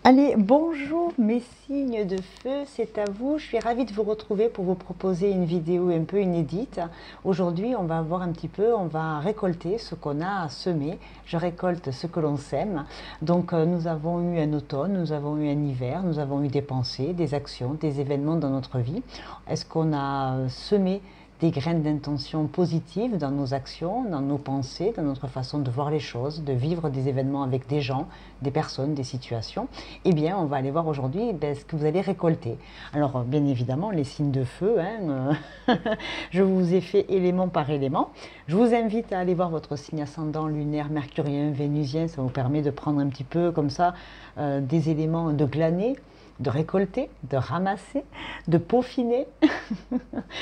Allez, bonjour mes signes de feu, c'est à vous. Je suis ravie de vous retrouver pour vous proposer une vidéo un peu inédite. Aujourd'hui, on va voir un petit peu, on va récolter ce qu'on a semé. Je récolte ce que l'on sème. Donc, nous avons eu un automne, nous avons eu un hiver, nous avons eu des pensées, des actions, des événements dans notre vie. Est-ce qu'on a semé des graines d'intention positives dans nos actions, dans nos pensées, dans notre façon de voir les choses, de vivre des événements avec des gens, des personnes, des situations? Eh bien, on va aller voir aujourd'hui ce que vous allez récolter. Alors, bien évidemment, les signes de feu, je vous ai fait élément par élément. Je vous invite à aller voir votre signe ascendant lunaire, mercurien, vénusien. Ça vous permet de prendre un petit peu comme ça des éléments, de glaner, de récolter, de ramasser, de peaufiner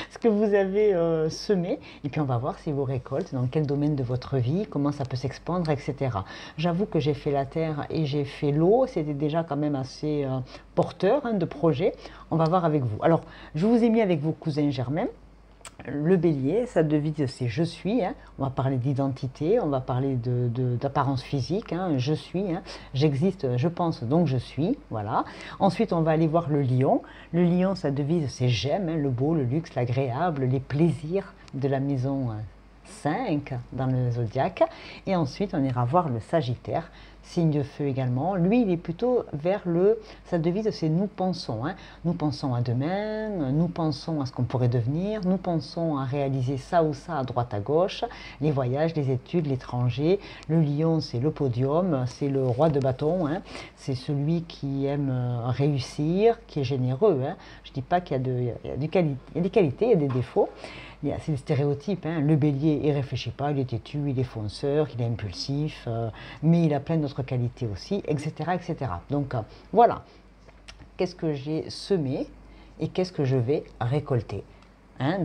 ce que vous avez semé. Et puis on va voir si vous récoltez, dans quel domaine de votre vie, comment ça peut s'expandre, etc. J'avoue que j'ai fait la terre et j'ai fait l'eau. C'était déjà quand même assez porteur de projet. On va voir avec vous. Alors, je vous ai mis avec vos cousins germains. Le bélier, sa devise c'est je suis. On va parler d'identité, on va parler d'apparence physique. Je suis, j'existe, je pense, donc je suis. Voilà. Ensuite, on va aller voir le lion. Le lion, sa devise c'est j'aime, le beau, le luxe, l'agréable, les plaisirs de la maison 5 dans le zodiaque. Et ensuite, on ira voir le Sagittaire, signe de feu également. Lui, il est plutôt vers sa devise, c'est nous pensons. Nous pensons à demain, nous pensons à ce qu'on pourrait devenir, nous pensons à réaliser ça ou ça à droite à gauche, les voyages, les études, l'étranger. Le lion, c'est le podium, c'est le roi de bâton, c'est celui qui aime réussir, qui est généreux. Je ne dis pas qu'il y a des qualités, il y a des défauts. C'est des stéréotypes. Le bélier, il ne réfléchit pas, il est têtu, il est fonceur, il est impulsif, mais il a plein d'autres qualités aussi, etc. etc. Donc voilà, qu'est-ce que j'ai semé et qu'est-ce que je vais récolter.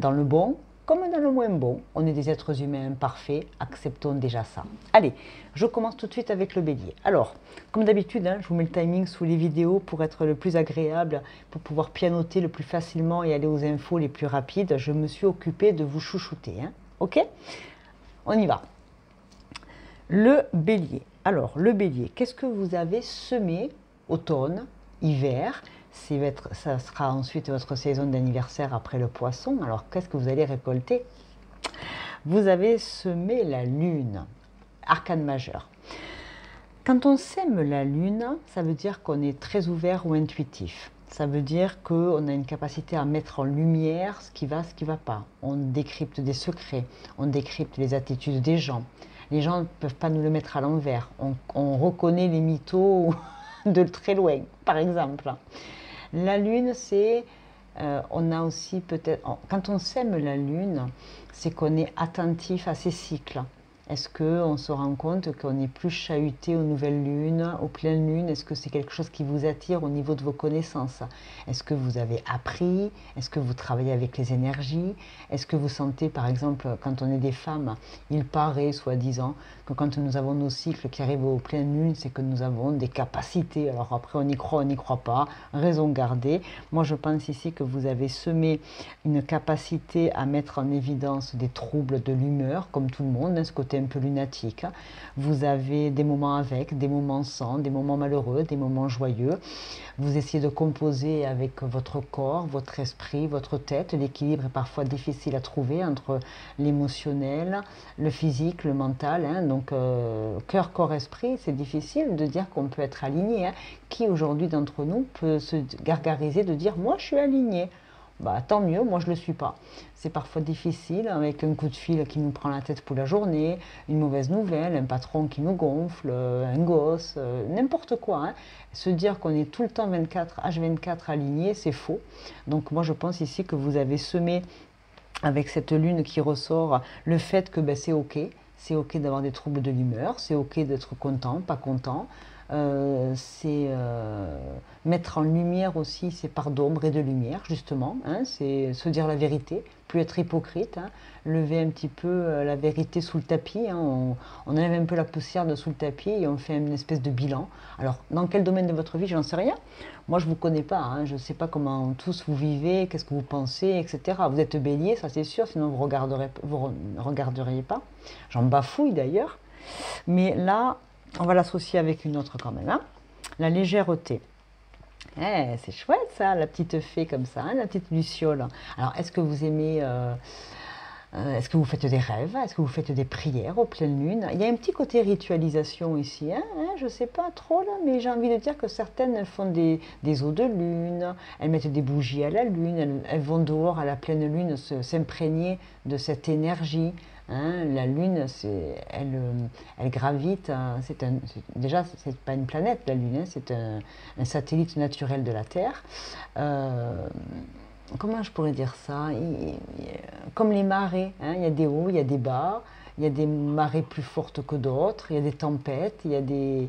Dans le bon comme dans le moins bon, on est des êtres humains imparfaits, acceptons déjà ça. Allez, je commence tout de suite avec le bélier. Alors, comme d'habitude, je vous mets le timing sous les vidéos pour être le plus agréable, pour pouvoir pianoter le plus facilement et aller aux infos les plus rapides. Je me suis occupée de vous chouchouter. Ok? On y va. Le bélier. Alors, le bélier, qu'est-ce que vous avez semé automne, hiver? Ça sera ensuite votre saison d'anniversaire après le poisson. Alors, qu'est-ce que vous allez récolter? Vous avez semé la lune, arcane majeur. Quand on sème la lune, ça veut dire qu'on est très ouvert ou intuitif. Ça veut dire qu'on a une capacité à mettre en lumière ce qui va pas. On décrypte des secrets, on décrypte les attitudes des gens. Les gens ne peuvent pas nous le mettre à l'envers. On reconnaît les mythos de très loin, par exemple. La lune, c'est, on a aussi peut-être, quand on sème la lune, c'est qu'on est attentif à ses cycles. Est-ce qu'on se rend compte qu'on est plus chahuté aux nouvelles lunes, aux pleines lunes? Est-ce que c'est quelque chose qui vous attire au niveau de vos connaissances? Est-ce que vous avez appris? Est-ce que vous travaillez avec les énergies? Est-ce que vous sentez, par exemple, quand on est des femmes, il paraît, soi-disant, que quand nous avons nos cycles qui arrivent aux pleines lunes, c'est que nous avons des capacités. Alors après, on y croit, on n'y croit pas. Raison gardée. Moi, je pense ici que vous avez semé une capacité à mettre en évidence des troubles de l'humeur, comme tout le monde, ce côté un peu lunatique. Vous avez des moments avec, des moments sans, des moments malheureux, des moments joyeux. Vous essayez de composer avec votre corps, votre esprit, votre tête. L'équilibre est parfois difficile à trouver entre l'émotionnel, le physique, le mental. Donc, cœur, corps, esprit, c'est difficile de dire qu'on peut être aligné. Qui aujourd'hui d'entre nous peut se gargariser de dire « moi je suis aligné ». Tant mieux, moi je ne le suis pas. C'est parfois difficile avec un coup de fil qui nous prend la tête pour la journée, une mauvaise nouvelle, un patron qui nous gonfle, un gosse, n'importe quoi. Se dire qu'on est tout le temps H24 aligné, c'est faux. Donc moi je pense ici que vous avez semé avec cette lune qui ressort le fait que c'est ok d'avoir des troubles de l'humeur, c'est ok d'être content, pas content. C'est mettre en lumière aussi ces parts d'ombre et de lumière, justement. C'est se dire la vérité, plus être hypocrite, lever un petit peu la vérité sous le tapis. On enlève un peu la poussière de sous le tapis et on fait une espèce de bilan. Alors, dans quel domaine de votre vie, j'en sais rien. Moi, je ne vous connais pas. Je ne sais pas comment tous vous vivez, qu'est-ce que vous pensez, etc. Vous êtes bélier, ça c'est sûr, sinon vous ne regarderiez pas. J'en bafouille d'ailleurs. Mais là, on va l'associer avec une autre quand même. la légèreté. C'est chouette ça, la petite fée comme ça, hein, la petite luciole. Alors, est-ce que vous aimez... est-ce que vous faites des rêves? Est-ce que vous faites des prières aux pleines lunes? Il y a un petit côté ritualisation ici, hein, je ne sais pas trop là, mais j'ai envie de dire que certaines elles font des eaux de lune, elles mettent des bougies à la lune, elles vont dehors à la pleine lune s'imprégner de cette énergie. Hein. La lune, elle gravite, déjà c'est pas une planète la lune, hein, c'est un satellite naturel de la Terre. Comment je pourrais dire ça? Comme les marées, hein, il y a des hauts, il y a des bas, il y a des marées plus fortes que d'autres, il y a des tempêtes, il y a des...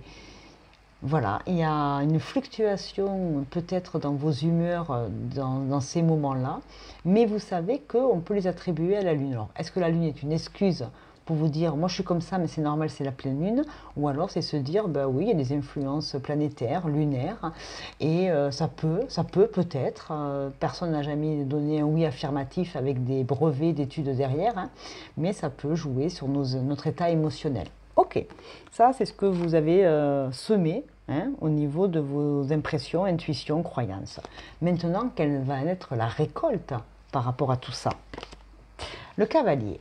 Voilà, il y a une fluctuation peut-être dans vos humeurs dans ces moments-là, mais vous savez qu'on peut les attribuer à la Lune. Alors, est-ce que la Lune est une excuse pour vous dire, moi je suis comme ça, mais c'est normal, c'est la pleine Lune, ou alors c'est se dire, ben oui, il y a des influences planétaires, lunaires, et ça peut peut-être, personne n'a jamais donné un oui affirmatif avec des brevets d'études derrière, hein, mais ça peut jouer sur notre état émotionnel. Ok, ça c'est ce que vous avez semé, hein, au niveau de vos impressions, intuitions, croyances. Maintenant, quelle va être la récolte par rapport à tout ça? Le cavalier.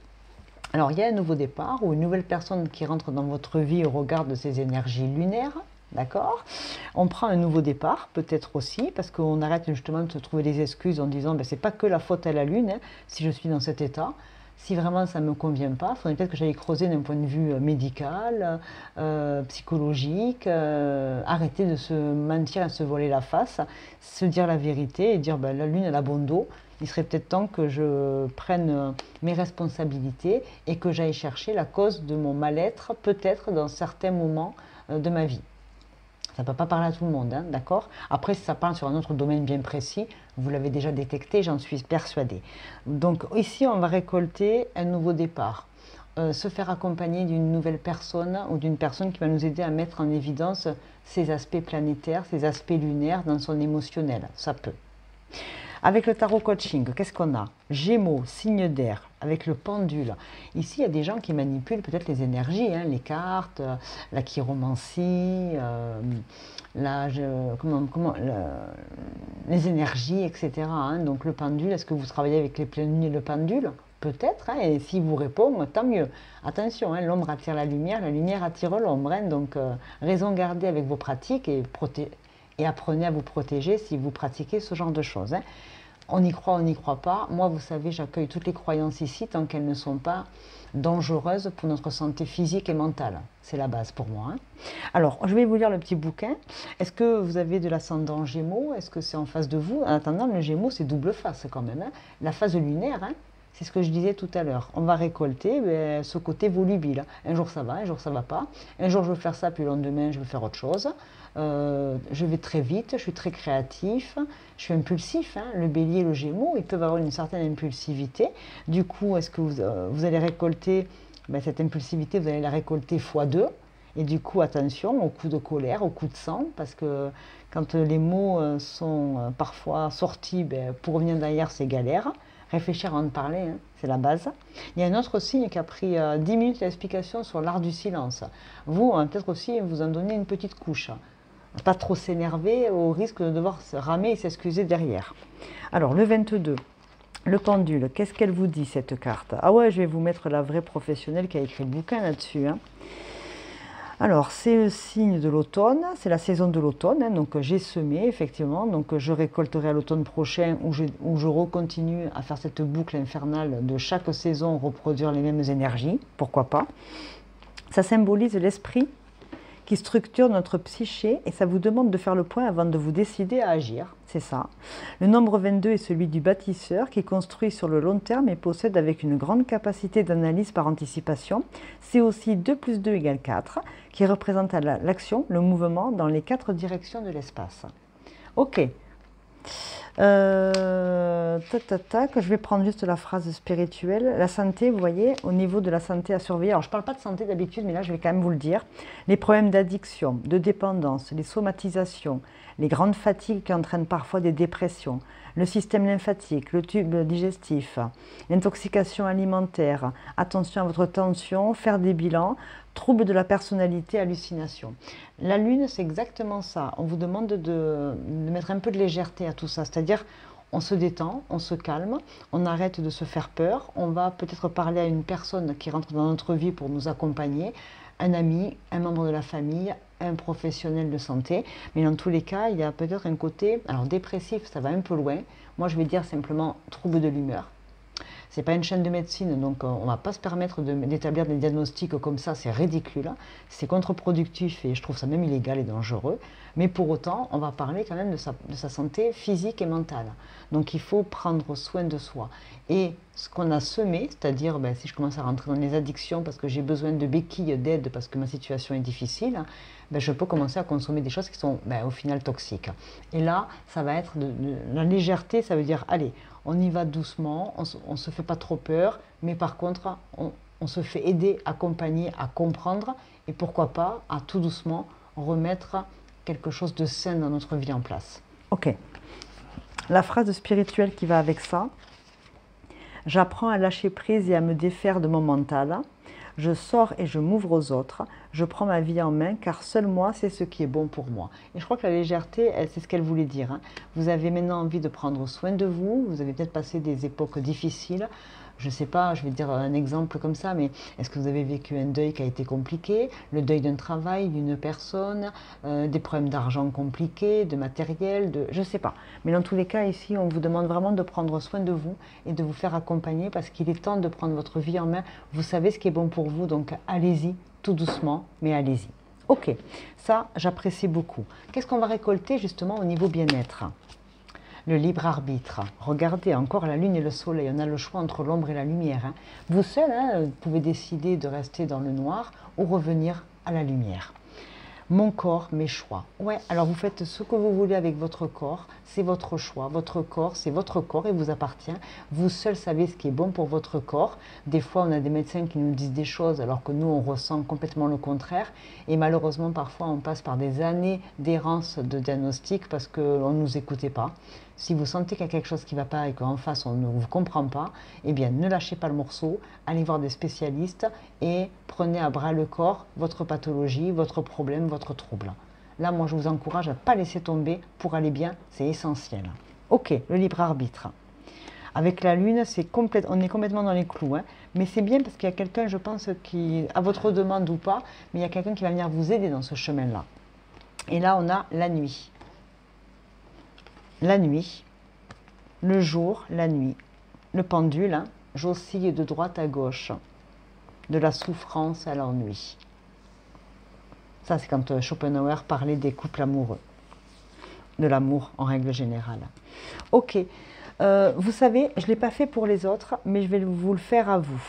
Alors, il y a un nouveau départ ou une nouvelle personne qui rentre dans votre vie au regard de ces énergies lunaires, d'accord? On prend un nouveau départ, peut-être aussi, parce qu'on arrête justement de se trouver des excuses en disant ben, c'est pas que la faute à la lune, hein, si je suis dans cet état. Si vraiment ça ne me convient pas, il faudrait peut-être que j'aille creuser d'un point de vue médical, psychologique, arrêter de se mentir et se voler la face, se dire la vérité et dire ben, la lune elle a bon dos. Il serait peut-être temps que je prenne mes responsabilités et que j'aille chercher la cause de mon mal-être, peut-être dans certains moments de ma vie. Ça ne peut pas parler à tout le monde, hein, d'accord? Après, si ça parle sur un autre domaine bien précis, vous l'avez déjà détecté, j'en suis persuadée. Donc ici, on va récolter un nouveau départ. Se faire accompagner d'une nouvelle personne ou d'une personne qui va nous aider à mettre en évidence ses aspects planétaires, ses aspects lunaires dans son émotionnel. Ça peut. Avec le tarot coaching, qu'est-ce qu'on a? Gémeaux, signe d'air, avec le pendule. Ici, il y a des gens qui manipulent peut-être les énergies, hein, les cartes, la chiromancie, les énergies, etc. Hein. Donc le pendule, est-ce que vous travaillez avec les pleines lunes et le pendule? Peut-être, hein, et s'il vous répond, tant mieux. Attention, hein, l'ombre attire la lumière attire l'ombre. Hein, donc raison gardée avec vos pratiques et apprenez à vous protéger si vous pratiquez ce genre de choses. Hein. On y croit, on n'y croit pas. Moi, vous savez, j'accueille toutes les croyances ici tant qu'elles ne sont pas dangereuses pour notre santé physique et mentale. C'est la base pour moi. Hein. Alors, je vais vous lire le petit bouquin. Est-ce que vous avez de l'ascendant Gémeaux? Est-ce que c'est en face de vous? En attendant, le Gémeaux, c'est double face quand même. Hein. La phase lunaire, hein, c'est ce que je disais tout à l'heure. On va récolter ce côté volubile. Un jour ça va, un jour ça va pas. Un jour je veux faire ça, puis le lendemain je veux faire autre chose. Je vais très vite, je suis très créatif, je suis impulsif. Hein. Le bélier et le gémeaux, ils peuvent avoir une certaine impulsivité. Du coup, est-ce que vous allez récolter cette impulsivité, vous allez la récolter x2. Et du coup, attention aux coups de colère, aux coups de sang, parce que quand les mots sont parfois sortis, pour revenir derrière, c'est galère. Réfléchir avant de parler, hein, c'est la base. Il y a un autre signe qui a pris 10 minutes d'explication sur l'art du silence. Vous, peut-être aussi vous en donner une petite couche. Pas trop s'énerver au risque de devoir se ramer et s'excuser derrière. Alors, le 22, le pendule, qu'est-ce qu'elle vous dit cette carte? Ah ouais, je vais vous mettre la vraie professionnelle qui a écrit le bouquin là-dessus. Hein. Alors, c'est le signe de l'automne, c'est la saison de l'automne, hein, donc j'ai semé effectivement, donc je récolterai à l'automne prochain où je recontinue à faire cette boucle infernale de chaque saison, reproduire les mêmes énergies, pourquoi pas. Ça symbolise l'esprit qui structure notre psyché et ça vous demande de faire le point avant de vous décider à agir, c'est ça. Le nombre 22 est celui du bâtisseur qui construit sur le long terme et possède avec une grande capacité d'analyse par anticipation. C'est aussi 2 plus 2 égale 4 qui représente l'action, le mouvement dans les 4 directions de l'espace. Ok. Je vais prendre juste la phrase spirituelle. La santé, vous voyez, au niveau de la santé à surveiller. Alors, je ne parle pas de santé d'habitude, mais là, je vais quand même vous le dire. Les problèmes d'addiction, de dépendance, les somatisations, les grandes fatigues qui entraînent parfois des dépressions, le système lymphatique, le tube digestif, l'intoxication alimentaire, attention à votre tension, faire des bilans, troubles de la personnalité, hallucinations. La lune, c'est exactement ça. On vous demande de mettre un peu de légèreté à tout ça, c'est-à-dire on se détend, on se calme, on arrête de se faire peur, on va peut-être parler à une personne qui rentre dans notre vie pour nous accompagner, un ami, un membre de la famille, un professionnel de santé, mais dans tous les cas, il y a peut-être un côté, alors dépressif, ça va un peu loin, moi je vais dire simplement trouble de l'humeur. C'est pas une chaîne de médecine, donc on ne va pas se permettre d'établir des diagnostics comme ça, c'est ridicule, c'est contre-productif et je trouve ça même illégal et dangereux. Mais pour autant, on va parler quand même de sa santé physique et mentale. Donc il faut prendre soin de soi. Et ce qu'on a semé, c'est-à-dire si je commence à rentrer dans les addictions parce que j'ai besoin de béquilles, d'aide parce que ma situation est difficile, je peux commencer à consommer des choses qui sont au final toxiques. Et là, ça va être la légèreté, ça veut dire, allez, on y va doucement, on ne se fait pas trop peur, mais par contre, on se fait aider, accompagner, à comprendre, et pourquoi pas, à tout doucement, remettre quelque chose de sain dans notre vie en place. Ok. La phrase spirituelle qui va avec ça, j'apprends à lâcher prise et à me défaire de mon mental. Je sors et je m'ouvre aux autres. Je prends ma vie en main car seul moi, c'est ce qui est bon pour moi. Et je crois que la légèreté, c'est ce qu'elle voulait dire. Vous avez maintenant envie de prendre soin de vous. Vous avez peut-être passé des époques difficiles. Je ne sais pas, je vais dire un exemple comme ça, mais est-ce que vous avez vécu un deuil qui a été compliqué, le deuil d'un travail, d'une personne, des problèmes d'argent compliqués, de matériel, je ne sais pas. Mais dans tous les cas, ici, on vous demande vraiment de prendre soin de vous et de vous faire accompagner parce qu'il est temps de prendre votre vie en main. Vous savez ce qui est bon pour vous, donc allez-y, tout doucement, mais allez-y. Ok, ça, j'apprécie beaucoup. Qu'est-ce qu'on va récolter justement au niveau bien-être ? Le libre arbitre. Regardez, encore la lune et le soleil, on a le choix entre l'ombre et la lumière. Vous seul, vous pouvez décider de rester dans le noir ou revenir à la lumière. Mon corps, mes choix. Ouais, alors vous faites ce que vous voulez avec votre corps, c'est votre choix. Votre corps, c'est votre corps et vous appartient. Vous seul savez ce qui est bon pour votre corps. Des fois, on a des médecins qui nous disent des choses alors que nous, on ressent complètement le contraire. Et malheureusement, parfois, on passe par des années d'errance de diagnostic parce qu'on ne nous écoutait pas. Si vous sentez qu'il y a quelque chose qui ne va pas et qu'en face on ne vous comprend pas, eh bien ne lâchez pas le morceau, allez voir des spécialistes et prenez à bras le corps votre pathologie, votre problème, votre trouble. Là, moi je vous encourage à ne pas laisser tomber pour aller bien, c'est essentiel. Ok, le libre arbitre. Avec la lune, on est complètement dans les clous, mais c'est bien parce qu'il y a quelqu'un, je pense, qui, à votre demande ou pas, mais il y a quelqu'un qui va venir vous aider dans ce chemin-là. Et là, on a la nuit. La nuit, le jour, la nuit, le pendule, j'oscille de droite à gauche, de la souffrance à l'ennui. Ça, c'est quand Schopenhauer parlait des couples amoureux, de l'amour en règle générale. Ok, vous savez, je ne l'ai pas fait pour les autres, mais je vais vous le faire à vous.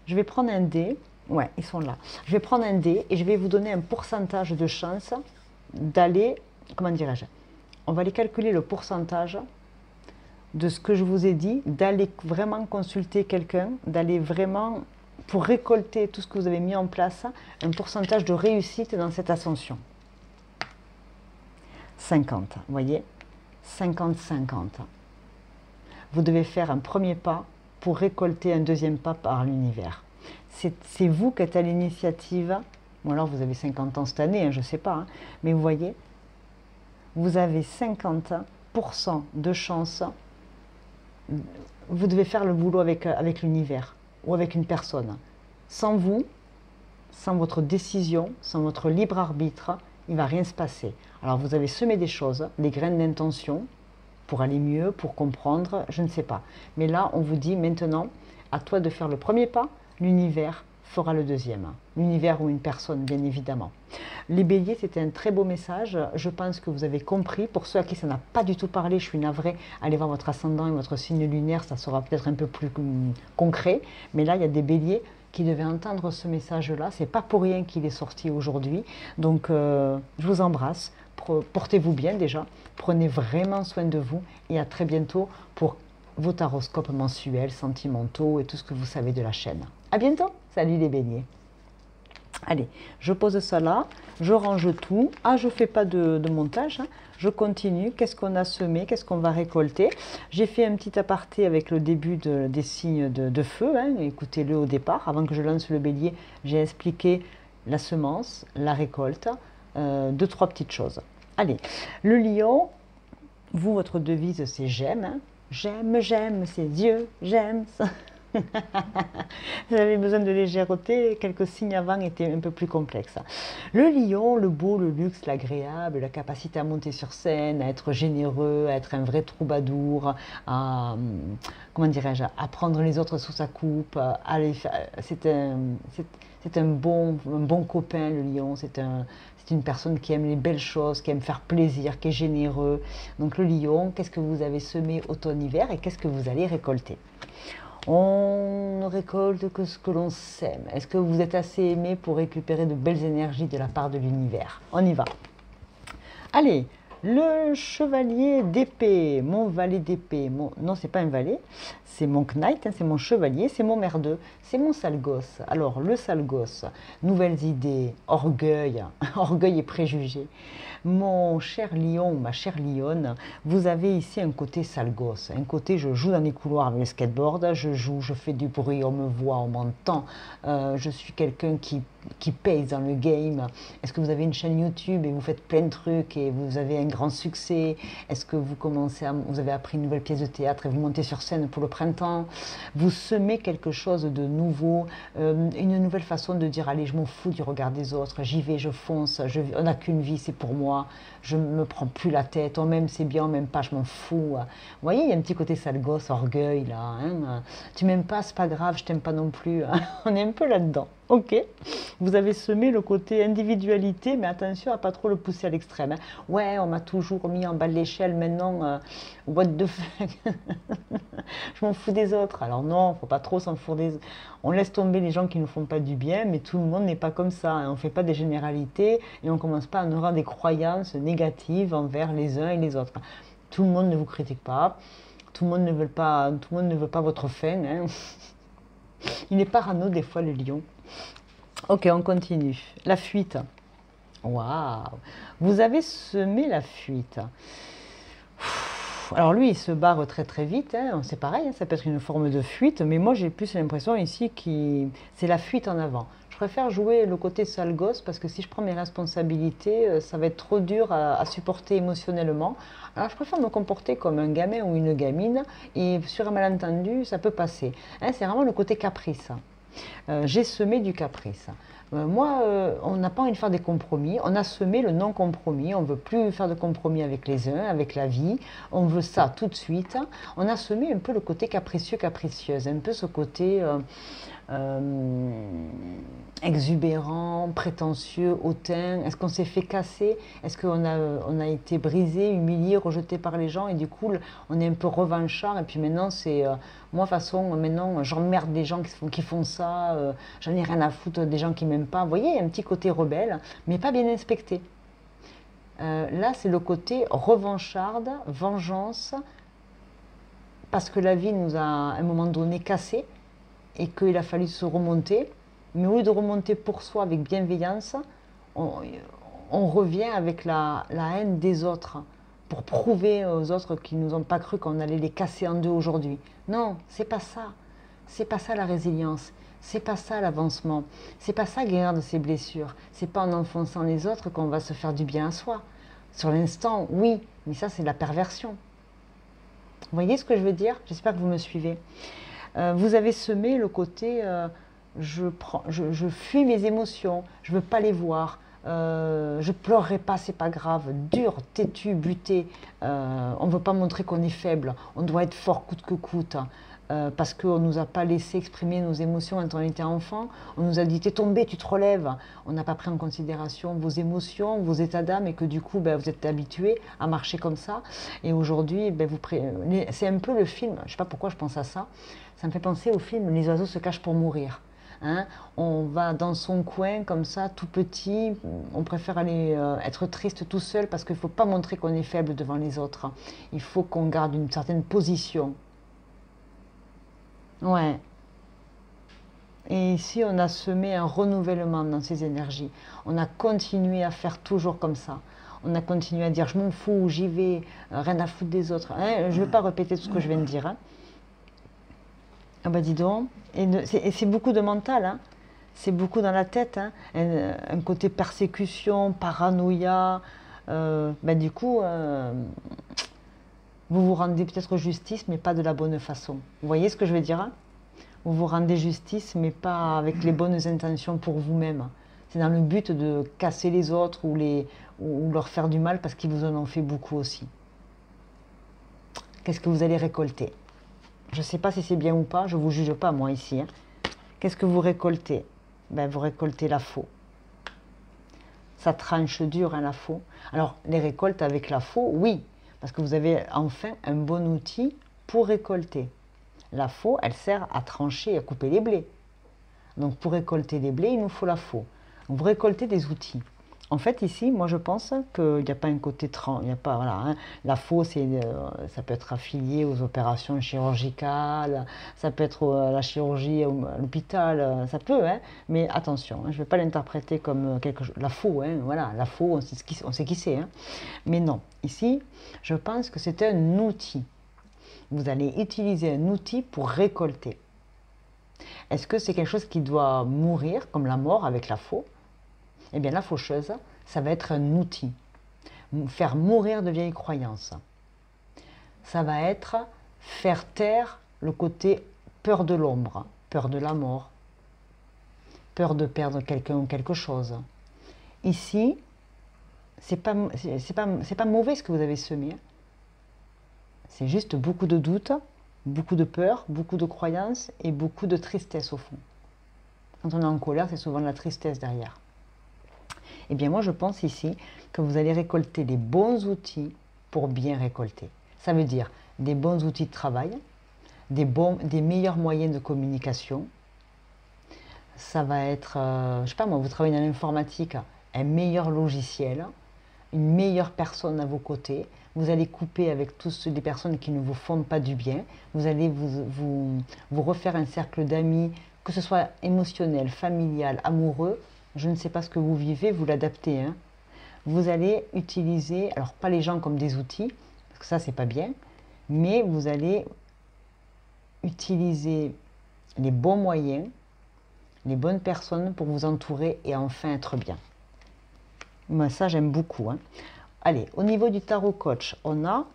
Je vais prendre un dé, ouais, ils sont là. Je vais prendre un dé et je vais vous donner un pourcentage de chance d'aller, comment dirais-je ? On va aller calculer le pourcentage de ce que je vous ai dit, d'aller vraiment consulter quelqu'un, d'aller vraiment, pour récolter tout ce que vous avez mis en place, un pourcentage de réussite dans cette ascension. 50, vous voyez, 50-50. Vous devez faire un premier pas pour récolter un deuxième pas par l'univers. C'est vous qui êtes à l'initiative, ou alors vous avez 50 ans cette année, je ne sais pas, mais vous voyez, vous avez 50% de chance, vous devez faire le boulot avec l'univers ou avec une personne. Sans vous, sans votre décision, sans votre libre arbitre, il ne va rien se passer. Alors vous avez semé des choses, des graines d'intention pour aller mieux, pour comprendre, je ne sais pas. Mais là, on vous dit maintenant, à toi de faire le premier pas, l'univers fera le deuxième. L'univers ou une personne, bien évidemment. Les béliers, c'était un très beau message. Je pense que vous avez compris. Pour ceux à qui ça n'a pas du tout parlé, je suis navrée. Allez voir votre ascendant et votre signe lunaire, ça sera peut-être un peu plus concret. Mais là, il y a des béliers qui devaient entendre ce message-là. C'est pas pour rien qu'il est sorti aujourd'hui. Donc, je vous embrasse. Portez-vous bien déjà. Prenez vraiment soin de vous. Et à très bientôt pour vos taroscopes mensuels, sentimentaux et tout ce que vous savez de la chaîne. À bientôt. Salut les béliers. Allez, je pose ça là, je range tout. Ah, je ne fais pas de montage, hein. Je continue. Qu'est-ce qu'on a semé? Qu'est-ce qu'on va récolter? J'ai fait un petit aparté avec le début des signes de feu, hein. Écoutez-le au départ. Avant que je lance le bélier, j'ai expliqué la semence, la récolte, deux, trois petites choses. Allez, le lion, vous, votre devise, c'est j'aime, hein. J'aime ses yeux, j'aime ça. J'avais besoin de légèreté, quelques signes avant étaient un peu plus complexes. Le lion, le beau, le luxe, l'agréable, la capacité à monter sur scène, à être généreux, à être un vrai troubadour, à, comment dirais-je, à prendre les autres sous sa coupe, c'est un bon copain, le lion, c'est une personne qui aime les belles choses, qui aime faire plaisir, qui est généreux. Donc le lion, qu'est-ce que vous avez semé automne-hiver et qu'est-ce que vous allez récolter? On ne récolte que ce que l'on sème. Est-ce que vous êtes assez aimé pour récupérer de belles énergies de la part de l'univers? On y va. Allez, le chevalier d'épée, mon valet d'épée. Non, c'est pas un valet, c'est mon knight, hein, c'est mon chevalier, c'est mon merdeux, c'est mon sale gosse. Alors, le sale gosse, nouvelles idées, orgueil, orgueil et préjugés. Mon cher lion, ma chère lionne, vous avez ici un côté sale gosse. Un côté, je joue dans les couloirs avec le skateboard, je joue, je fais du bruit, on me voit, on m'entend. Je suis quelqu'un qui pèse dans le game. Est-ce que vous avez une chaîne YouTube et vous faites plein de trucs et vous avez un grand succès? Est-ce que vous avez appris une nouvelle pièce de théâtre et vous montez sur scène pour le printemps? Vous semez quelque chose de nouveau, une nouvelle façon de dire allez, je m'en fous du regard des autres, j'y vais, je fonce, on n'a qu'une vie, c'est pour moi, je ne me prends plus la tête, on m'aime, c'est bien, on m'aime pas, je m'en fous. Vous voyez, il y a un petit côté sale gosse, orgueil là. Hein. Tu m'aimes pas, c'est pas grave, je t'aime pas non plus. Hein. On est un peu là-dedans. Ok, vous avez semé le côté individualité, mais attention à pas trop le pousser à l'extrême. Hein. Ouais, on m'a toujours mis en bas de l'échelle, maintenant, what the fuck, je m'en fous des autres. Alors non, faut pas trop s'en foutre des autres. On laisse tomber les gens qui ne font pas du bien, mais tout le monde n'est pas comme ça. Hein. On ne fait pas des généralités et on ne commence pas à nourrir des croyances négatives envers les uns et les autres. Tout le monde ne vous critique pas, tout le monde ne veut pas votre fin. Hein. Il est parano des fois le lion. Ok, on continue. La fuite. Waouh! Vous avez semé la fuite. Alors lui, il se barre très très vite, hein. C'est pareil, hein, ça peut être une forme de fuite, mais moi j'ai plus l'impression ici que c'est la fuite en avant. Je préfère jouer le côté sale gosse parce que si je prends mes responsabilités, ça va être trop dur à supporter émotionnellement. Alors je préfère me comporter comme un gamin ou une gamine et sur un malentendu, ça peut passer. Hein, c'est vraiment le côté caprice. J'ai semé du caprice. Moi, on n'a pas envie de faire des compromis. On a semé le non-compromis. On ne veut plus faire de compromis avec les uns, avec la vie. On veut ça tout de suite. On a semé un peu le côté capricieux, capricieuse. Un peu ce côté exubérant, prétentieux, hautain. Est-ce qu'on s'est fait casser? Est-ce qu'on a été brisé, humilié, rejeté par les gens? Et du coup, on est un peu revanchard. Et puis maintenant, c'est... moi, de toute façon, maintenant, j'emmerde les gens qui font ça. J'en ai rien à foutre des gens qui m'aiment pas. Vous voyez, il y a un petit côté rebelle, mais pas bien inspecté. Là, c'est le côté revancharde, vengeance, parce que la vie nous a, à un moment donné, cassé et qu'il a fallu se remonter. Mais au lieu de remonter pour soi avec bienveillance, on revient avec la haine des autres pour prouver aux autres qui ne nous ont pas cru qu'on allait les casser en deux aujourd'hui. Non, c'est pas ça. C'est pas ça la résilience. C'est pas ça l'avancement. C'est pas ça guérir de ses blessures. C'est pas en enfonçant les autres qu'on va se faire du bien à soi. Sur l'instant, oui, mais ça c'est de la perversion. Vous voyez ce que je veux dire? J'espère que vous me suivez. Vous avez semé le côté je fuis mes émotions, je ne veux pas les voir, je pleurerai pas, c'est pas grave, dur, têtu, buté, on ne veut pas montrer qu'on est faible, on doit être fort coûte que coûte. Parce qu'on ne nous a pas laissé exprimer nos émotions quand on était enfant. On nous a dit t'es tombé, tu te relèves. On n'a pas pris en considération vos émotions, vos états d'âme et que du coup vous êtes habitué à marcher comme ça. Et aujourd'hui, c'est un peu le film, je ne sais pas pourquoi je pense à ça, ça me fait penser au film Les oiseaux se cachent pour mourir. Hein, on va dans son coin comme ça, tout petit, on préfère aller être triste tout seul parce qu'il ne faut pas montrer qu'on est faible devant les autres. Il faut qu'on garde une certaine position. Ouais, Et ici, on a semé un renouvellement dans ces énergies. On a continué à faire toujours comme ça. On a continué à dire je m'en fous, j'y vais, rien à foutre des autres. Hein, je ne vais pas répéter tout ce que je viens de dire. Hein. Ah bah dis donc. Et c'est beaucoup de mental. Hein. C'est beaucoup dans la tête. Hein. Un côté persécution, paranoïa. Du coup, vous vous rendez peut-être justice, mais pas de la bonne façon. Vous voyez ce que je veux dire? Hein? Vous vous rendez justice, mais pas avec les bonnes intentions pour vous-même. C'est dans le but de casser les autres ou leur faire du mal parce qu'ils vous en ont fait beaucoup aussi. Qu'est-ce que vous allez récolter? Je ne sais pas si c'est bien ou pas, je ne vous juge pas moi ici. Hein. Qu'est-ce que vous récoltez? Vous récoltez la faux. Ça tranche dur, hein, la faux. Alors, les récoltes avec la faux, oui, parce que vous avez enfin un bon outil pour récolter. La faux, elle sert à trancher et à couper les blés. Donc pour récolter les blés, il nous faut la faux. Vous récoltez des outils. En fait, ici, moi je pense qu'il n'y a pas un côté il n'y a pas, voilà, hein. La faux, ça peut être affilié aux opérations chirurgicales, ça peut être à la chirurgie à l'hôpital, ça peut, hein, mais attention, hein, je ne vais pas l'interpréter comme quelque chose. La faux, hein, voilà, la faux, on sait qui c'est. Hein. Mais non, ici, je pense que c'est un outil. Vous allez utiliser un outil pour récolter. Est-ce que c'est quelque chose qui doit mourir, comme la mort avec la faux? Eh bien, la faucheuse, ça va être un outil. Faire mourir de vieilles croyances. Ça va être faire taire le côté peur de l'ombre, peur de la mort, peur de perdre quelqu'un ou quelque chose. Ici, c'est pas mauvais ce que vous avez semé. C'est juste beaucoup de doutes, beaucoup de peur, beaucoup de croyances et beaucoup de tristesse au fond. Quand on est en colère, c'est souvent de la tristesse derrière. Eh bien moi je pense ici que vous allez récolter des bons outils pour bien récolter. Ça veut dire des bons outils de travail, des meilleurs moyens de communication. Ça va être, je ne sais pas moi, vous travaillez dans l'informatique, un meilleur logiciel, une meilleure personne à vos côtés. Vous allez couper avec toutes les personnes qui ne vous font pas du bien. Vous allez vous refaire un cercle d'amis, que ce soit émotionnel, familial, amoureux. Je ne sais pas ce que vous vivez, vous l'adaptez. Hein. Vous allez utiliser, alors pas les gens comme des outils, parce que ça c'est pas bien, mais vous allez utiliser les bons moyens, les bonnes personnes pour vous entourer et enfin être bien. Moi, ça, j'aime beaucoup. Hein. Allez, au niveau du tarot coach, on a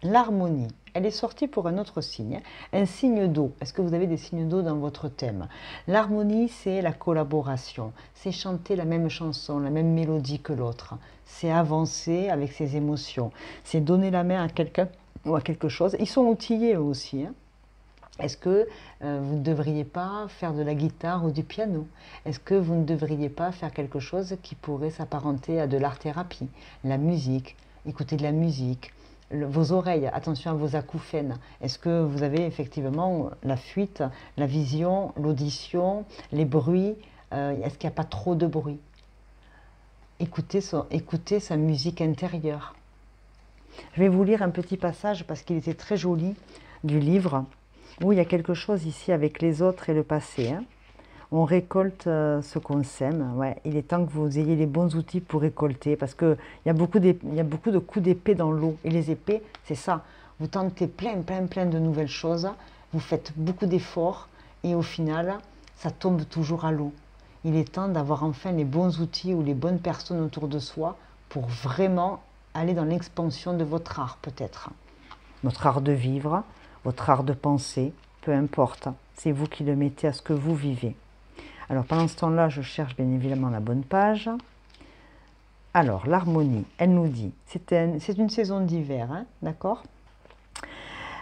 l'harmonie. Elle est sortie pour un autre signe, un signe d'eau. Est-ce que vous avez des signes d'eau dans votre thème? L'harmonie, c'est la collaboration. C'est chanter la même chanson, la même mélodie que l'autre. C'est avancer avec ses émotions. C'est donner la main à quelqu'un ou à quelque chose. Ils sont outillés eux aussi. Hein. Est-ce que vous ne devriez pas faire de la guitare ou du piano? Est-ce que vous ne devriez pas faire quelque chose qui pourrait s'apparenter à de l'art-thérapie? La musique, écouter de la musique, vos oreilles, attention à vos acouphènes. Est-ce que vous avez effectivement la fuite, la vision, l'audition, les bruits? Est-ce qu'il n'y a pas trop de bruit? Écoutez sa musique intérieure. Je vais vous lire un petit passage parce qu'il était très joli du livre. Oui, il y a quelque chose ici avec les autres et le passé. Hein. On récolte ce qu'on sème. Ouais, il est temps que vous ayez les bons outils pour récolter parce qu'il y a beaucoup de coups d'épée dans l'eau. Et les épées, c'est ça. Vous tentez plein de nouvelles choses. Vous faites beaucoup d'efforts et au final, ça tombe toujours à l'eau. Il est temps d'avoir enfin les bons outils ou les bonnes personnes autour de soi pour vraiment aller dans l'expansion de votre art peut-être. Votre art de vivre, votre art de penser, peu importe, c'est vous qui le mettez à ce que vous vivez. Alors pendant ce temps-là, je cherche bien évidemment la bonne page. Alors l'harmonie, elle nous dit, c'est une saison d'hiver, hein, d'accord?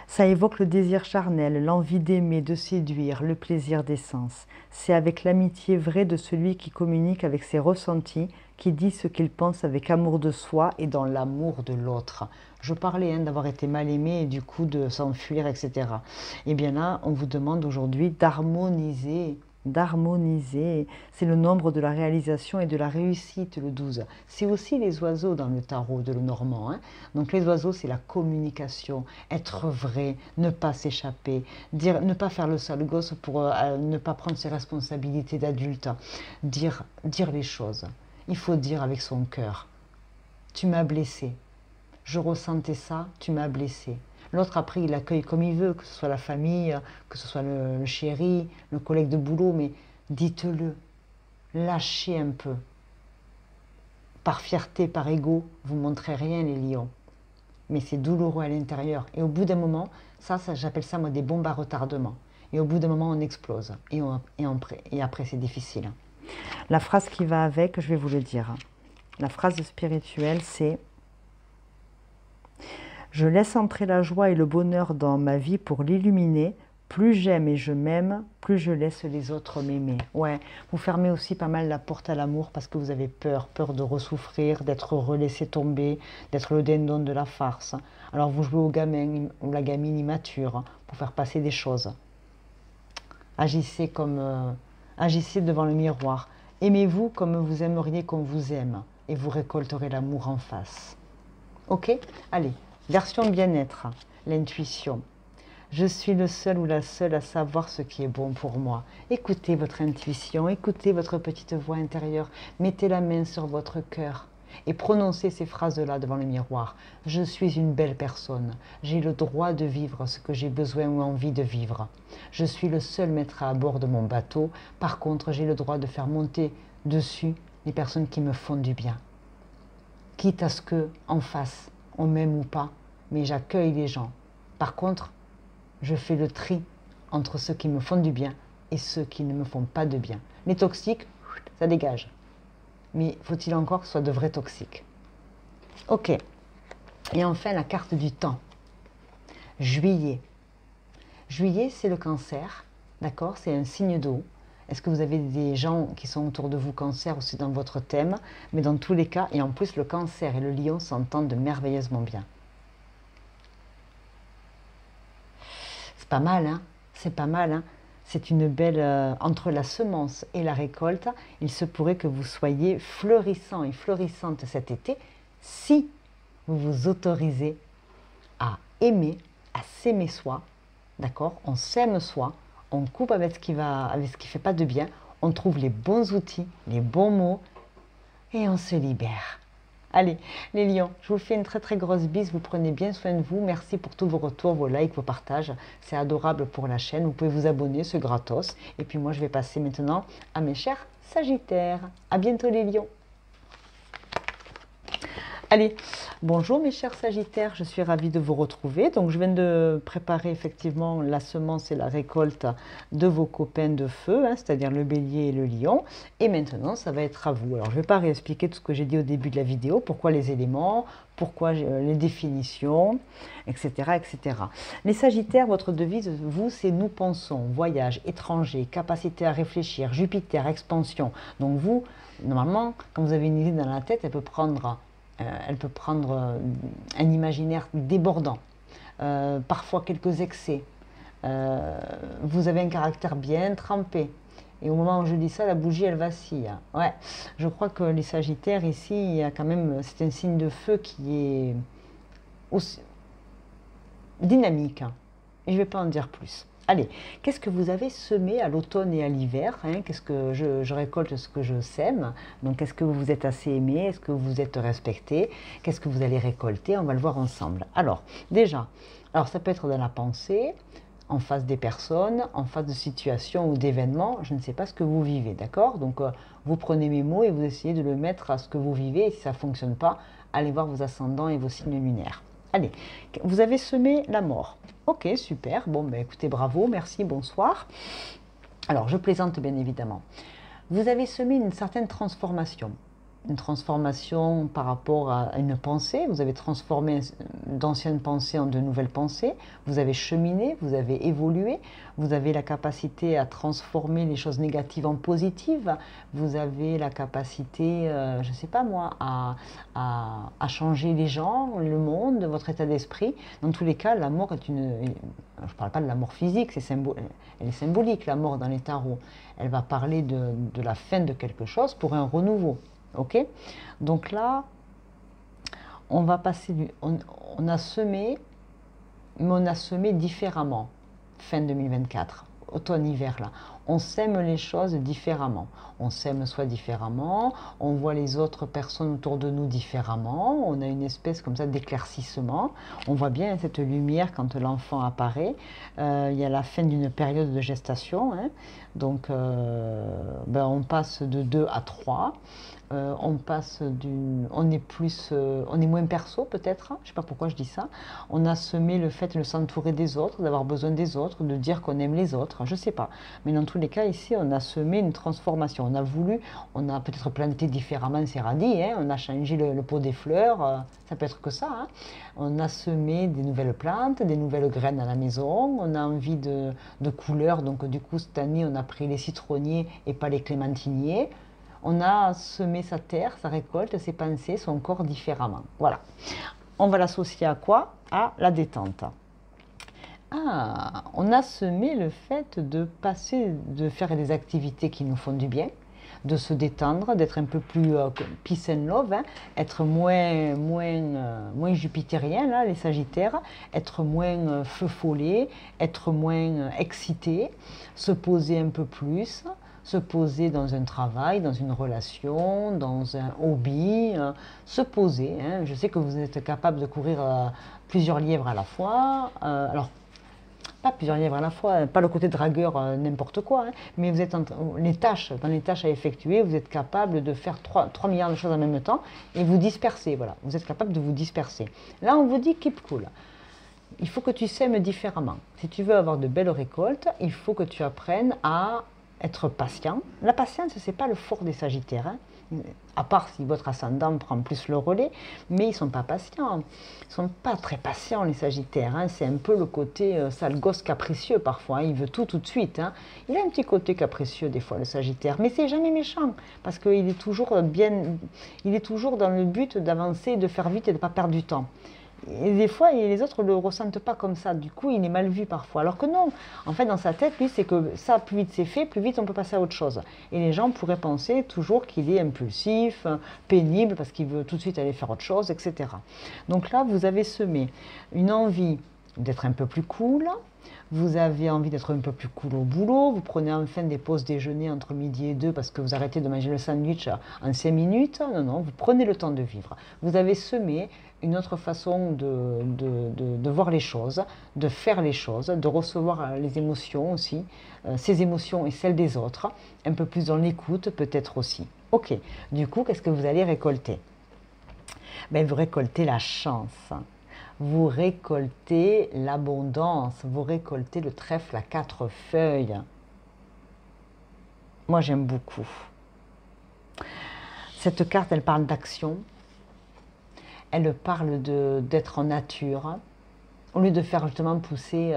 Ça évoque le désir charnel, l'envie d'aimer, de séduire, le plaisir des sens. C'est avec l'amitié vraie de celui qui communique avec ses ressentis, qui dit ce qu'il pense avec amour de soi et dans l'amour de l'autre. Je parlais d'avoir été mal aimé et du coup de s'enfuir, etc. Et bien là, on vous demande aujourd'hui d'harmoniser d'harmoniser. C'est le nombre de la réalisation et de la réussite, le 12. C'est aussi les oiseaux dans le tarot de Lenormand, hein. Donc les oiseaux, c'est la communication, être vrai, ne pas s'échapper, dire, ne pas faire le sale gosse pour ne pas prendre ses responsabilités d'adulte, dire les choses. Il faut dire avec son cœur. Tu m'as blessé. Je ressentais ça, tu m'as blessé. L'autre, après, il accueille comme il veut, que ce soit la famille, que ce soit le chéri, le collègue de boulot, mais dites-le. Lâchez un peu. Par fierté, par ego, vous ne montrez rien, les lions. Mais c'est douloureux à l'intérieur. Et au bout d'un moment, ça j'appelle ça, moi, des bombes à retardement. Et au bout d'un moment, on explose. Et après, c'est difficile. La phrase qui va avec, je vais vous le dire. La phrase spirituelle, c'est... Je laisse entrer la joie et le bonheur dans ma vie pour l'illuminer. Plus j'aime et je m'aime, plus je laisse les autres m'aimer. Ouais, vous fermez aussi pas mal la porte à l'amour parce que vous avez peur de ressouffrir, d'être relaissé tomber, d'être le dindon de la farce. Alors vous jouez au gamin ou la gamine immature pour faire passer des choses. Agissez agissez devant le miroir. Aimez-vous comme vous aimeriez qu'on vous aime et vous récolterez l'amour en face. Ok? Allez. Version bien-être, l'intuition. Je suis le seul ou la seule à savoir ce qui est bon pour moi. Écoutez votre intuition, écoutez votre petite voix intérieure. Mettez la main sur votre cœur et prononcez ces phrases-là devant le miroir. Je suis une belle personne. J'ai le droit de vivre ce que j'ai besoin ou envie de vivre. Je suis le seul maître à bord de mon bateau. Par contre, j'ai le droit de faire monter dessus les personnes qui me font du bien. Quitte à ce que, en face, on m'aime ou pas, mais j'accueille les gens. Par contre, je fais le tri entre ceux qui me font du bien et ceux qui ne me font pas de bien. Les toxiques, ça dégage. Mais faut-il encore que ce soit de vrais toxiques? Ok. Et enfin, la carte du temps. Juillet. Juillet, c'est le cancer, d'accord? C'est un signe d'eau. Est-ce que vous avez des gens qui sont autour de vous cancer aussi dans votre thème? Mais dans tous les cas, et en plus le cancer et le lion s'entendent merveilleusement bien. C'est pas mal, hein? C'est pas mal, hein? C'est une belle... entre la semence et la récolte, il se pourrait que vous soyez fleurissant et fleurissante cet été si vous vous autorisez à aimer, à s'aimer soi, d'accord? On s'aime soi. On coupe avec ce qui fait pas de bien, on trouve les bons outils, les bons mots et on se libère. Allez, les lions, je vous fais une très très grosse bise, vous prenez bien soin de vous, merci pour tous vos retours, vos likes, vos partages, c'est adorable pour la chaîne, vous pouvez vous abonner, c'est gratos. Et puis moi je vais passer maintenant à mes chers Sagittaires. À bientôt les lions. Allez, bonjour mes chers Sagittaires, je suis ravie de vous retrouver. Donc je viens de préparer effectivement la semence et la récolte de vos copains de feu, hein, c'est-à-dire le bélier et le lion. Et maintenant, ça va être à vous. Alors je ne vais pas réexpliquer tout ce que j'ai dit au début de la vidéo, pourquoi les éléments, pourquoi les définitions, etc., etc. Les Sagittaires, votre devise, vous, c'est nous pensons, voyage, étranger, capacité à réfléchir, Jupiter, expansion. Donc vous, normalement, quand vous avez une idée dans la tête, elle peut prendre un imaginaire débordant, parfois quelques excès. Vous avez un caractère bien trempé. Et au moment où je dis ça, la bougie, elle vacille. Ouais, je crois que les Sagittaires, ici, il y a quand même, c'est un signe de feu qui est aussi dynamique. Et je ne vais pas en dire plus. Allez, qu'est-ce que vous avez semé à l'automne et à l'hiver, hein? Qu'est-ce que je récolte ce que je sème? Donc, est-ce que vous êtes assez aimé? Est-ce que vous êtes respecté? Qu'est-ce que vous allez récolter? On va le voir ensemble. Alors, déjà, ça peut être dans la pensée, en face des personnes, en face de situations ou d'événements. Je ne sais pas ce que vous vivez, d'accord? Donc, vous prenez mes mots et vous essayez de le mettre à ce que vous vivez. Et si ça ne fonctionne pas, allez voir vos ascendants et vos signes lunaires. Allez, vous avez semé la mort. Ok, super. Bon, ben écoutez, bravo, merci, bonsoir. Alors, je plaisante bien évidemment. Vous avez semé une certaine transformation. une transformation par rapport à une pensée, vous avez transformé d'anciennes pensées en de nouvelles pensées, vous avez cheminé, vous avez évolué, vous avez la capacité à transformer les choses négatives en positives, vous avez la capacité, je ne sais pas moi, à changer les gens, le monde, votre état d'esprit. Dans tous les cas, la mort est une... Je ne parle pas de la mort physique, elle est symbolique, la mort dans les tarots. Elle va parler de la fin de quelque chose pour un renouveau. Ok, donc là, on va passer on a semé, mais on a semé différemment. Fin 2024, automne-hiver là. On sème les choses différemment. On sème soit différemment, on voit les autres personnes autour de nous différemment, on a une espèce comme ça d'éclaircissement. On voit bien cette lumière quand l'enfant apparaît. Il y a la fin d'une période de gestation, hein. Donc on passe de 2 à 3. On passe on est moins perso peut-être, hein, je ne sais pas pourquoi je dis ça. On a semé le fait de s'entourer des autres, d'avoir besoin des autres, de dire qu'on aime les autres, je ne sais pas. Mais dans tous les cas ici, on a semé une transformation. On a peut-être planté différemment, c'est radis, hein, on a changé le pot des fleurs, ça peut être que ça. Hein. On a semé des nouvelles plantes, des nouvelles graines à la maison, on a envie de couleurs, donc du coup cette année on a pris les citronniers et pas les clémentiniers. On a semé sa terre, sa récolte, ses pensées, son corps différemment. Voilà. On va l'associer à quoi? À la détente. Ah, on a semé le fait de faire des activités qui nous font du bien, de se détendre, d'être un peu plus peace and love, hein, être moins jupitérien, là, les sagittaires, être moins feu follet, être moins excité, se poser un peu plus, se poser dans un travail, dans une relation, dans un hobby, se poser. Hein. Je sais que vous êtes capable de courir plusieurs lièvres à la fois. Alors, pas plusieurs lièvres à la fois, pas le côté dragueur, n'importe quoi, hein, mais vous êtes dans les tâches à effectuer, vous êtes capable de faire 3 milliards de choses en même temps et vous disperser. Voilà, vous êtes capable de vous disperser. Là, on vous dit keep cool. Il faut que tu sèmes différemment. Si tu veux avoir de belles récoltes, il faut que tu apprennes à être patient. La patience, ce n'est pas le fort des Sagittaires, hein. À part si votre ascendant prend plus le relais, mais ils ne sont pas patients. Ils ne sont pas très patients, les Sagittaires. Hein. C'est un peu le côté sale gosse capricieux parfois. Hein. Il veut tout de suite. Hein. Il a un petit côté capricieux des fois, le Sagittaire, mais c'est jamais méchant parce qu'il est toujours il est toujours dans le but d'avancer, de faire vite et de ne pas perdre du temps. Et des fois, les autres ne le ressentent pas comme ça. Du coup, il est mal vu parfois. Alors que non, en fait, dans sa tête, lui, c'est que ça, plus vite c'est fait, plus vite on peut passer à autre chose. Et les gens pourraient penser toujours qu'il est impulsif, pénible, parce qu'il veut tout de suite aller faire autre chose, etc. Donc là, vous avez semé une envie d'être un peu plus cool. Vous avez envie d'être un peu plus cool au boulot, vous prenez enfin des pauses déjeuner entre midi et 2 parce que vous arrêtez de manger le sandwich en 5 minutes. Non, non, vous prenez le temps de vivre. Vous avez semé une autre façon de voir les choses, de faire les choses, de recevoir les émotions aussi, ces émotions et celles des autres, un peu plus dans l'écoute peut-être aussi. Ok, du coup, qu'est-ce que vous allez récolter? Ben, vous récoltez la chance. Vous récoltez l'abondance, vous récoltez le trèfle à 4 feuilles. Moi, j'aime beaucoup. Cette carte, elle parle d'action. Elle parle d'être en nature. Au lieu de faire justement pousser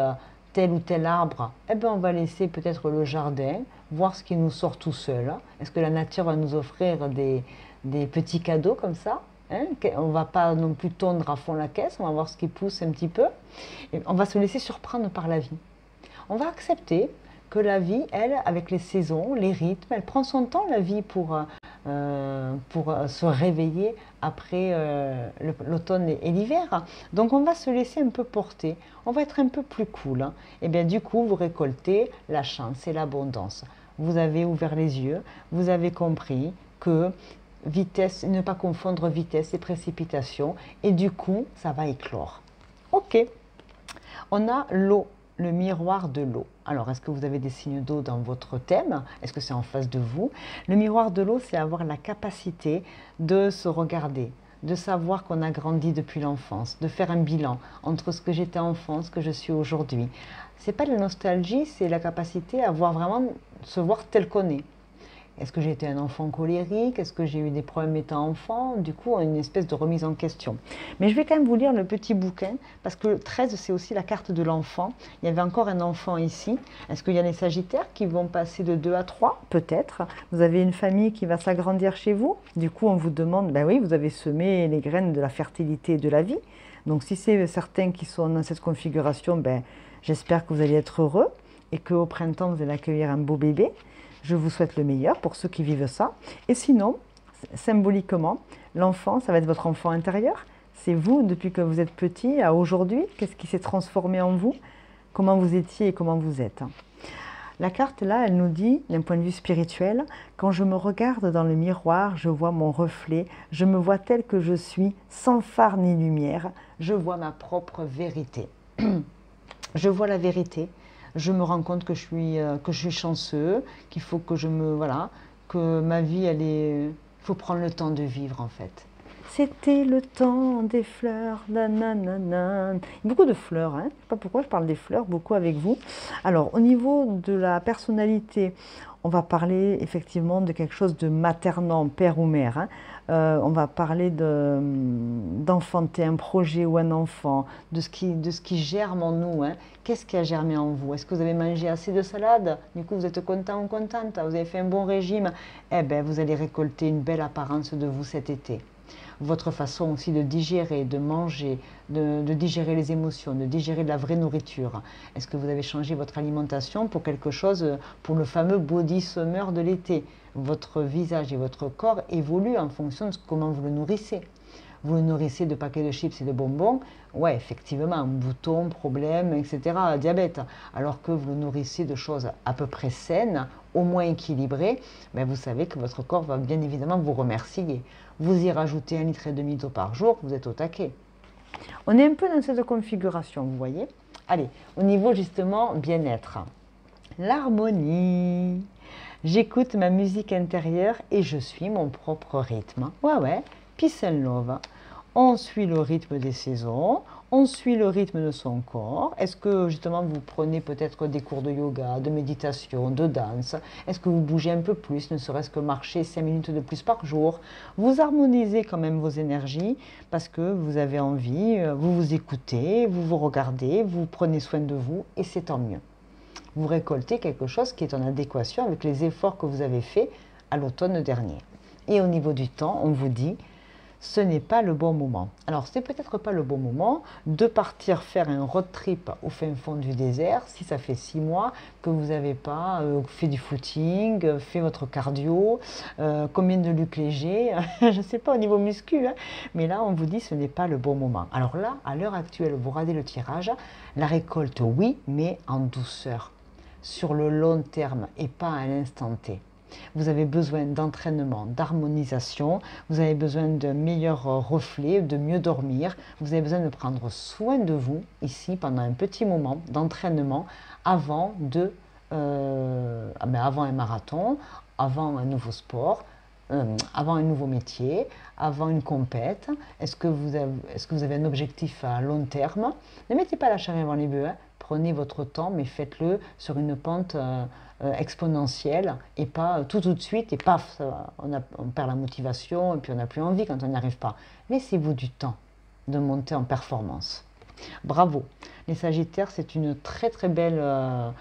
tel ou tel arbre, eh ben, on va laisser peut-être le jardin, voir ce qui nous sort tout seul. Est-ce que la nature va nous offrir des petits cadeaux comme ça? Hein, on ne va pas non plus tondre à fond la caisse, on va voir ce qui pousse un petit peu. Et on va se laisser surprendre par la vie. On va accepter que la vie, elle, avec les saisons, les rythmes, elle prend son temps, la vie, pour se réveiller après l'automne et l'hiver. Donc on va se laisser un peu porter, on va être un peu plus cool. Hein. Et bien du coup, vous récoltez la chance et l'abondance. Vous avez ouvert les yeux, vous avez compris que vitesse, ne pas confondre vitesse et précipitation, et du coup, ça va éclore. Ok, on a l'eau, le miroir de l'eau. Alors, est-ce que vous avez des signes d'eau dans votre thème? Est-ce que c'est en face de vous? Le miroir de l'eau, c'est avoir la capacité de se regarder, de savoir qu'on a grandi depuis l'enfance, de faire un bilan entre ce que j'étais enfant, ce que je suis aujourd'hui. C'est pas de la nostalgie, c'est la capacité à voir vraiment, se voir tel qu'on est. Est-ce que j'ai été un enfant colérique? Est-ce que j'ai eu des problèmes étant enfant? Du coup, une espèce de remise en question. Mais je vais quand même vous lire le petit bouquin, parce que le 13, c'est aussi la carte de l'enfant. Il y avait encore un enfant ici. Est-ce qu'il y a les Sagittaires qui vont passer de 2 à 3? Peut-être. Vous avez une famille qui va s'agrandir chez vous. Du coup, on vous demande, ben oui, vous avez semé les graines de la fertilité et de la vie. Donc, si c'est certains qui sont dans cette configuration, ben, j'espère que vous allez être heureux et qu'au printemps, vous allez accueillir un beau bébé. Je vous souhaite le meilleur pour ceux qui vivent ça. Et sinon, symboliquement, l'enfant, ça va être votre enfant intérieur. C'est vous, depuis que vous êtes petit à aujourd'hui. Qu'est-ce qui s'est transformé en vous? Comment vous étiez et comment vous êtes? La carte, là, elle nous dit, d'un point de vue spirituel, quand je me regarde dans le miroir, je vois mon reflet, je me vois tel que je suis, sans phare ni lumière, je vois ma propre vérité. Je vois la vérité, je me rends compte que je suis chanceux, qu'il faut que voilà, que ma vie, il faut prendre le temps de vivre en fait. C'était le temps des fleurs, nanana. Beaucoup de fleurs, hein. Je ne sais pas pourquoi je parle des fleurs, beaucoup avec vous. Alors, au niveau de la personnalité, on va parler effectivement de quelque chose de maternant, père ou mère. Hein. On va parler d'enfanter un projet ou un enfant, de ce qui germe en nous. Hein. Qu'est-ce qui a germé en vous? Est-ce que vous avez mangé assez de salade? Du coup, vous êtes content ou contente? Vous avez fait un bon régime? Eh bien, vous allez récolter une belle apparence de vous cet été. Votre façon aussi de digérer, de manger, de digérer les émotions, de digérer de la vraie nourriture. Est-ce que vous avez changé votre alimentation pour quelque chose, pour le fameux body summer de l'été? Votre visage et votre corps évoluent en fonction de comment vous le nourrissez. Vous le nourrissez de paquets de chips et de bonbons, ouais, effectivement, boutons, problèmes, etc., diabète. Alors que vous le nourrissez de choses à peu près saines, au moins équilibrées, ben vous savez que votre corps va bien évidemment vous remercier. Vous y rajoutez 1,5 litre d'eau par jour, vous êtes au taquet. On est un peu dans cette configuration, vous voyez. Allez, au niveau justement bien-être. L'harmonie. J'écoute ma musique intérieure et je suis mon propre rythme. Ouais. Peace and love. On suit le rythme des saisons, on suit le rythme de son corps. Est-ce que justement vous prenez peut-être des cours de yoga, de méditation, de danse? Est-ce que vous bougez un peu plus, ne serait-ce que marcher 5 minutes de plus par jour? Vous harmonisez quand même vos énergies parce que vous avez envie, vous vous écoutez, vous vous regardez, vous prenez soin de vous et c'est tant mieux. Vous récoltez quelque chose qui est en adéquation avec les efforts que vous avez faits à l'automne dernier. Et au niveau du temps, on vous dit ce n'est pas le bon moment. Alors, ce n'est peut-être pas le bon moment de partir faire un road trip au fin fond du désert si ça fait 6 mois que vous n'avez pas fait du footing, fait votre cardio, combien de luc léger, je ne sais pas au niveau muscu, hein, mais là, on vous dit ce n'est pas le bon moment. Alors là, à l'heure actuelle, vous radez le tirage, la récolte, oui, mais en douceur, sur le long terme et pas à l'instant T. Vous avez besoin d'entraînement, d'harmonisation, vous avez besoin d'un meilleur reflet, de mieux dormir, vous avez besoin de prendre soin de vous ici pendant un petit moment d'entraînement avant avant un marathon, avant un nouveau sport, avant un nouveau métier, avant une compète. Est-ce que vous avez un objectif à long terme? Ne mettez pas la charrue avant les bœufs, hein. Prenez votre temps, mais faites-le sur une pente exponentielle et pas tout de suite et paf, on perd la motivation et puis on n'a plus envie quand on n'y arrive pas. Laissez-vous du temps de monter en performance. Bravo. Les Sagittaires, c'est une très très belle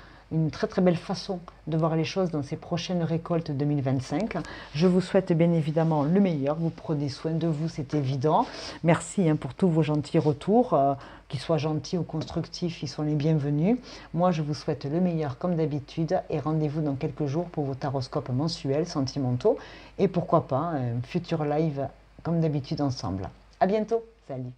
façon de voir les choses dans ces prochaines récoltes 2025. Je vous souhaite bien évidemment le meilleur. Vous prenez soin de vous, c'est évident. Merci pour tous vos gentils retours. Qu'ils soient gentils ou constructifs, ils sont les bienvenus. Moi, je vous souhaite le meilleur comme d'habitude et rendez-vous dans quelques jours pour vos taroscopes mensuels, sentimentaux et pourquoi pas un futur live comme d'habitude ensemble. À bientôt. Salut.